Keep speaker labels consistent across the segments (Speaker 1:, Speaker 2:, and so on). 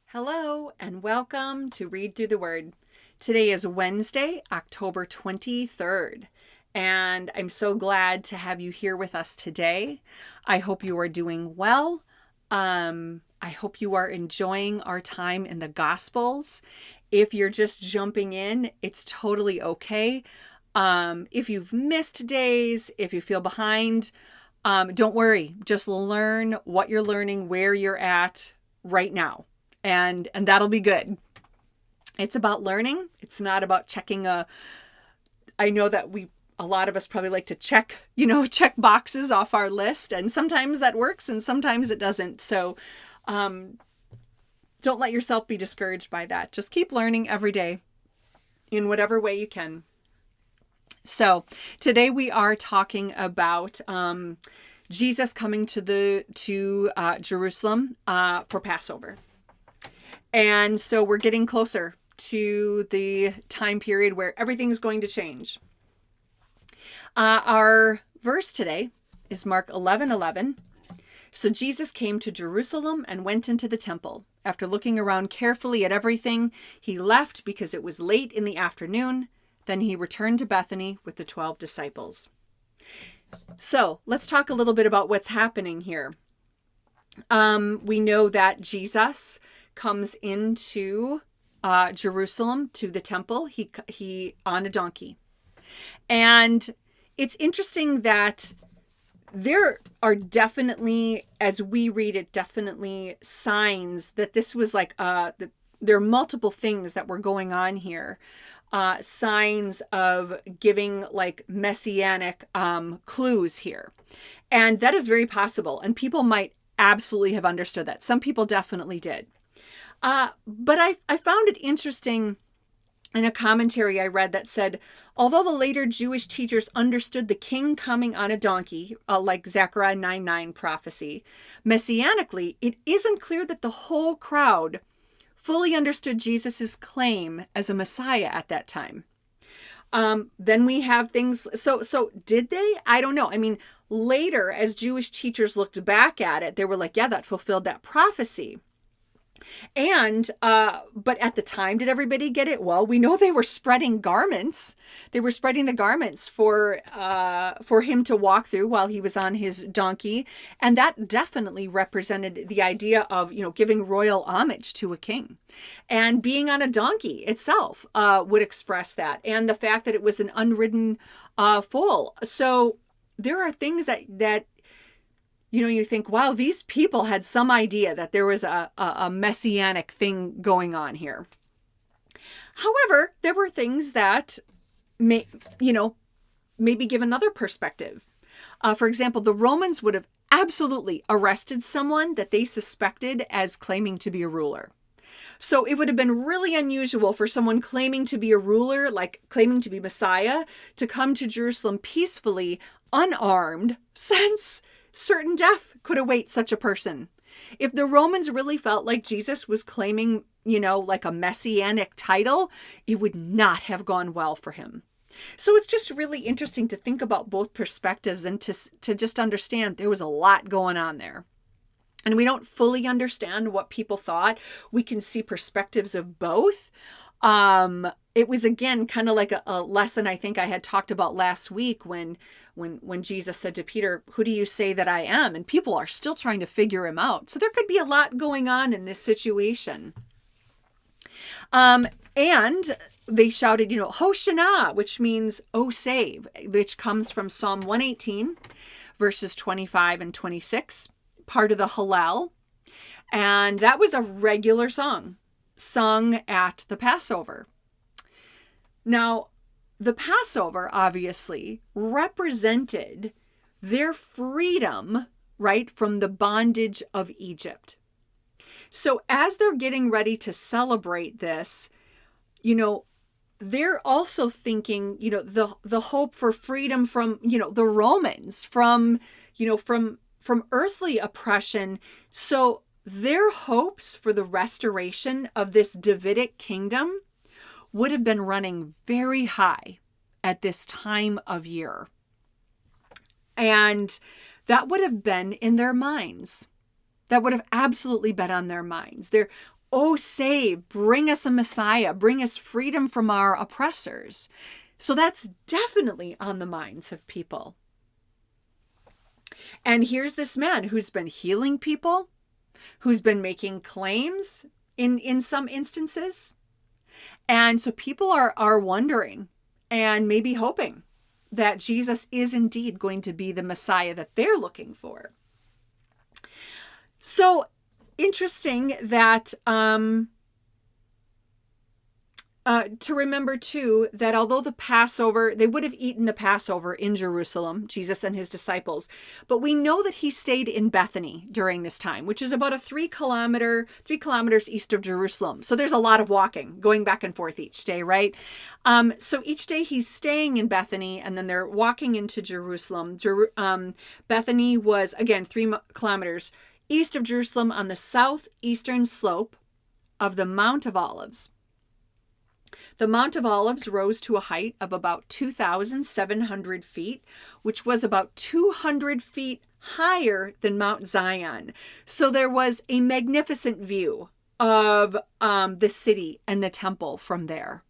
Speaker 1: Hello and welcome to Read Through the Word. Today is Wednesday, October 23rd, and I'm so glad to have you here with us today. I hope you are doing well. I hope you are enjoying our time in the Gospels. If you're just jumping in, it's totally okay. If you've missed days, if you feel behind, don't worry. Just learn what you're learning, where you're at right now. And that'll be good. It's about learning. It's not about checking I know that a lot of us probably like to check boxes off our list, and sometimes that works and sometimes it doesn't. So don't let yourself be discouraged by that. Just keep learning every day in whatever way you can. So today we are talking about Jesus coming to Jerusalem for Passover. And so we're getting closer to the time period where everything's going to change. Our verse today is Mark 11:11. So Jesus came to Jerusalem and went into the temple. After looking around carefully at everything, he left because it was late in the afternoon. Then he returned to Bethany with the 12 disciples. So let's talk a little bit about what's happening here. We know that Jesus comes into Jerusalem to the temple. He on a donkey. And it's interesting that there are definitely, as we read it, definitely signs that this was like, there are multiple things that were going on here. Signs of giving like messianic clues here. And that is very possible. And people might absolutely have understood that. Some people definitely did. But I found it interesting in a commentary I read that said, although the later Jewish teachers understood the king coming on a donkey, like Zechariah 9:9 prophecy, messianically, it isn't clear that the whole crowd fully understood Jesus's claim as a Messiah at that time. Then we have things. So did they? I don't know. I mean, later, as Jewish teachers looked back at it, they were like, yeah, that fulfilled that prophecy. And, but at the time, did everybody get it? Well, we know they were spreading garments. They were spreading the garments for him to walk through while he was on his donkey. And that definitely represented the idea of, giving royal homage to a king. And being on a donkey itself, would express that. And the fact that it was an unridden, foal. So there are things that you think, wow, these people had some idea that there was a messianic thing going on here. However, there were things that maybe give another perspective. For example, the Romans would have absolutely arrested someone that they suspected as claiming to be a ruler. So it would have been really unusual for someone claiming to be a ruler, like claiming to be Messiah, to come to Jerusalem peacefully, unarmed, since certain death could await such a person. If the Romans really felt like Jesus was claiming, like a messianic title, it would not have gone well for him. So it's just really interesting to think about both perspectives and to just understand there was a lot going on there. And we don't fully understand what people thought. We can see perspectives of both. It was, again, kind of like a lesson I think I had talked about last week when Jesus said to Peter, who do you say that I am? And people are still trying to figure him out. So there could be a lot going on in this situation. And they shouted, Hoshana, which means, oh, save, which comes from Psalm 118, verses 25 and 26, part of the Hallel. And that was a regular song sung at the Passover. Now, the Passover obviously represented their freedom, right, from the bondage of Egypt. So as they're getting ready to celebrate this, they're also thinking, the hope for freedom from, the Romans, from earthly oppression. So their hopes for the restoration of this Davidic kingdom would have been running very high at this time of year. And that would have been in their minds. That would have absolutely been on their minds. They're, oh, save, bring us a Messiah, bring us freedom from our oppressors. So that's definitely on the minds of people. And here's this man who's been healing people, who's been making claims in some instances. And so people are wondering and maybe hoping that Jesus is indeed going to be the Messiah that they're looking for. So interesting that to remember too, that although the Passover, they would have eaten the Passover in Jerusalem, Jesus and his disciples, but we know that he stayed in Bethany during this time, which is about 3 kilometers east of Jerusalem. So there's a lot of walking, going back and forth each day, right? So each day he's staying in Bethany, and then they're walking into Jerusalem. Bethany was, again, 3 kilometers east of Jerusalem on the southeastern slope of the Mount of Olives. The Mount of Olives rose to a height of about 2,700 feet, which was about 200 feet higher than Mount Zion. So there was a magnificent view of the city and the temple from there.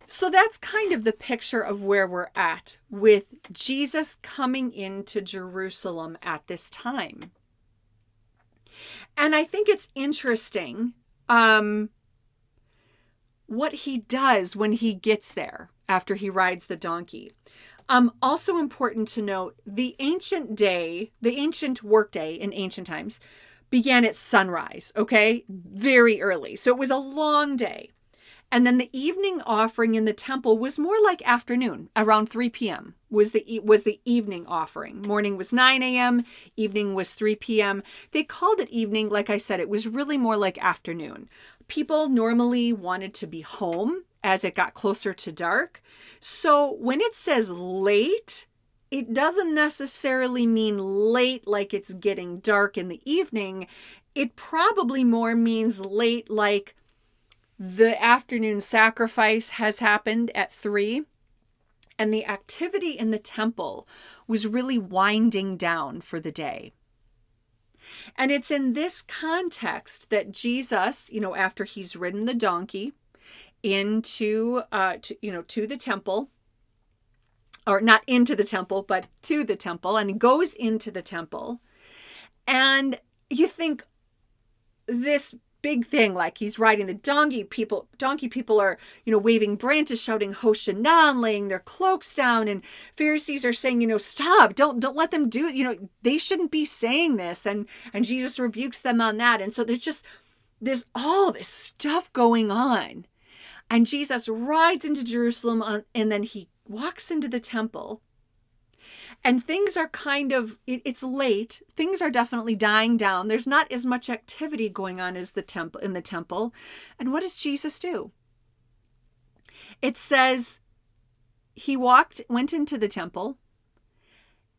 Speaker 1: So that's kind of the picture of where we're at with Jesus coming into Jerusalem at this time. And I think it's interesting what he does when he gets there after he rides the donkey. Also important to note, the ancient workday in ancient times began at sunrise, okay? Very early. So it was a long day. And then the evening offering in the temple was more like afternoon, around 3 p.m. was the evening offering. Morning was 9 a.m., evening was 3 p.m. They called it evening, like I said, it was really more like afternoon. People normally wanted to be home as it got closer to dark. So when it says late, it doesn't necessarily mean late like it's getting dark in the evening. It probably more means late like the afternoon sacrifice has happened at 3, and the activity in the temple was really winding down for the day. And it's in this context that Jesus, after he's ridden the donkey into, to the temple, or not into the temple, but to the temple, and he goes into the temple, and you think this big thing, like he's riding the donkey people are, waving branches, shouting Hosanna, laying their cloaks down, and Pharisees are saying, stop, don't let them do it, they shouldn't be saying this, and Jesus rebukes them on that. And so there's all this stuff going on, and Jesus rides into Jerusalem, and then he walks into the temple. And things are it's late. Things are definitely dying down. There's not as much activity going on as in the temple. And what does Jesus do? It says he went into the temple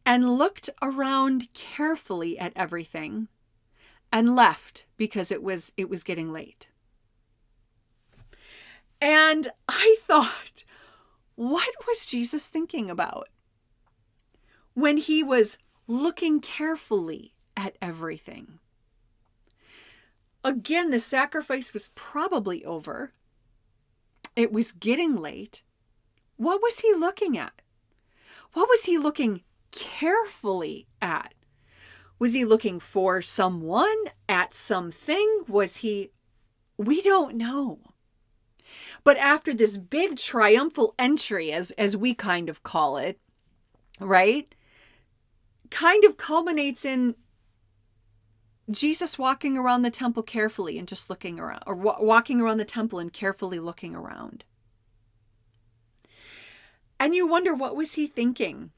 Speaker 1: and looked around carefully at everything and left because it was getting late. And I thought, what was Jesus thinking about when he was looking carefully at everything? Again, the sacrifice was probably over. It was getting late. What was he looking at? What was he looking carefully at? Was he looking for someone, at something? We don't know. But after this big triumphal entry, as we kind of call it, right? Kind of culminates in Jesus walking around the temple carefully and just looking around, or walking around the temple and carefully looking around. And you wonder, what was he thinking?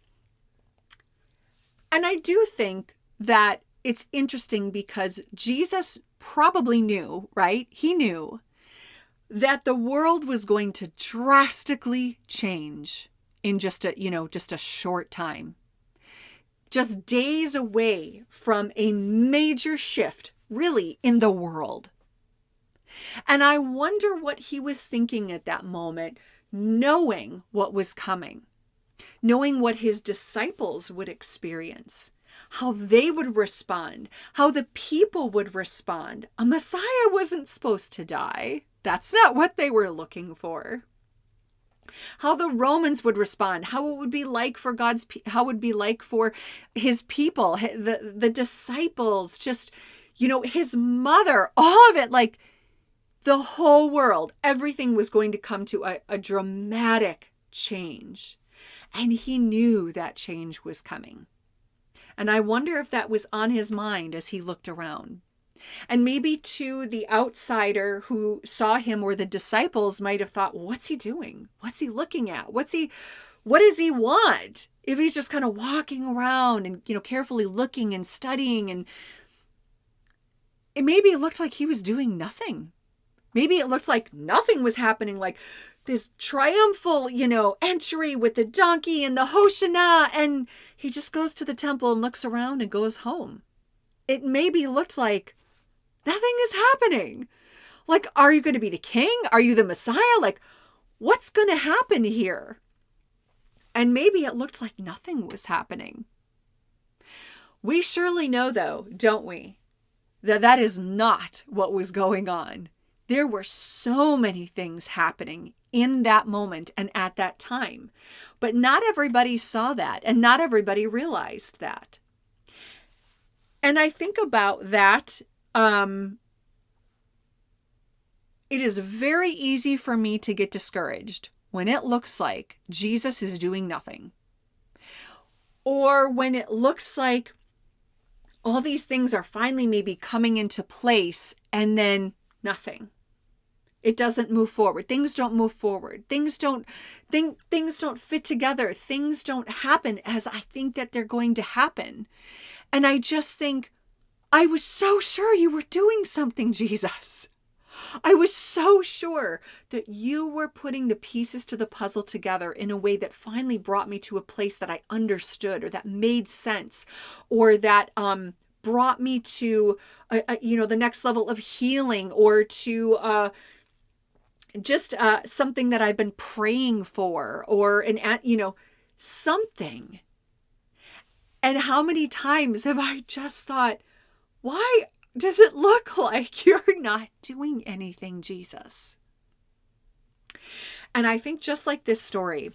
Speaker 1: And I do think that it's interesting because Jesus probably knew, right? He knew that the world was going to drastically change in just a short time. Just days away from a major shift, really, in the world. And I wonder what he was thinking at that moment, knowing what was coming. knowing what his disciples would experience, how they would respond, how the people would respond. A Messiah wasn't supposed to die. That's not what they were looking for. How the Romans would respond, how it would be like for how it would be like for his people, the disciples, just, his mother, all of it, like the whole world, everything was going to come to a dramatic change. And he knew that change was coming. And I wonder if that was on his mind as he looked around. And maybe to the outsider who saw him, or the disciples might have thought, well, what's he doing? What's he looking at? What does he want? If he's just kind of walking around and, carefully looking and studying, and maybe it looked like he was doing nothing. Maybe it looked like nothing was happening, like this triumphal, entry with the donkey and the Hosanna, and he just goes to the temple and looks around and goes home. It maybe looked like nothing is happening. Like, are you going to be the king? Are you the Messiah? Like, what's going to happen here? And maybe it looked like nothing was happening. We surely know, though, don't we, that is not what was going on. There were so many things happening in that moment and at that time. But not everybody saw that, and not everybody realized that. And I think about that. It is very easy for me to get discouraged when it looks like Jesus is doing nothing. Or when it looks like all these things are finally maybe coming into place and then nothing. It doesn't move forward. Things don't move forward. Things don't fit together. Things don't happen as I think that they're going to happen. And I just think, I was so sure you were doing something, Jesus. I was so sure that you were putting the pieces to the puzzle together in a way that finally brought me to a place that I understood, or that made sense, or that brought me to the next level of healing, or to just something that I've been praying for, or something. And how many times have I just thought, why does it look like you're not doing anything, Jesus? And I think just like this story,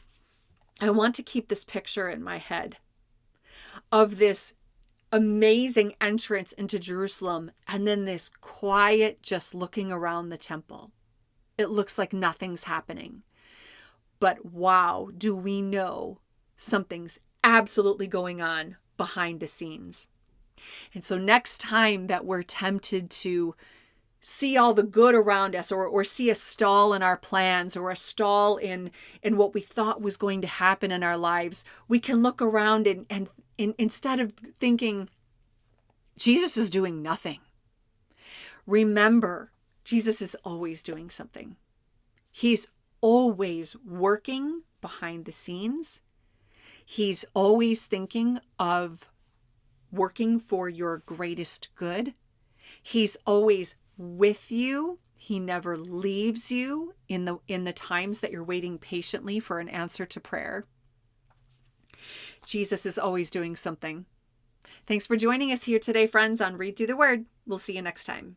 Speaker 1: I want to keep this picture in my head of this amazing entrance into Jerusalem, and then this quiet, just looking around the temple. It looks like nothing's happening. But wow, do we know something's absolutely going on behind the scenes. And so next time that we're tempted to see all the good around us, or see a stall in our plans, or a stall in what we thought was going to happen in our lives, we can look around and instead of thinking, Jesus is doing nothing. Remember, Jesus is always doing something. He's always working behind the scenes. He's always thinking of working for your greatest good. He's always with you. He never leaves you in the times that you're waiting patiently for an answer to prayer. Jesus is always doing something. Thanks for joining us here today, friends, on Read Through the Word. We'll see you next time.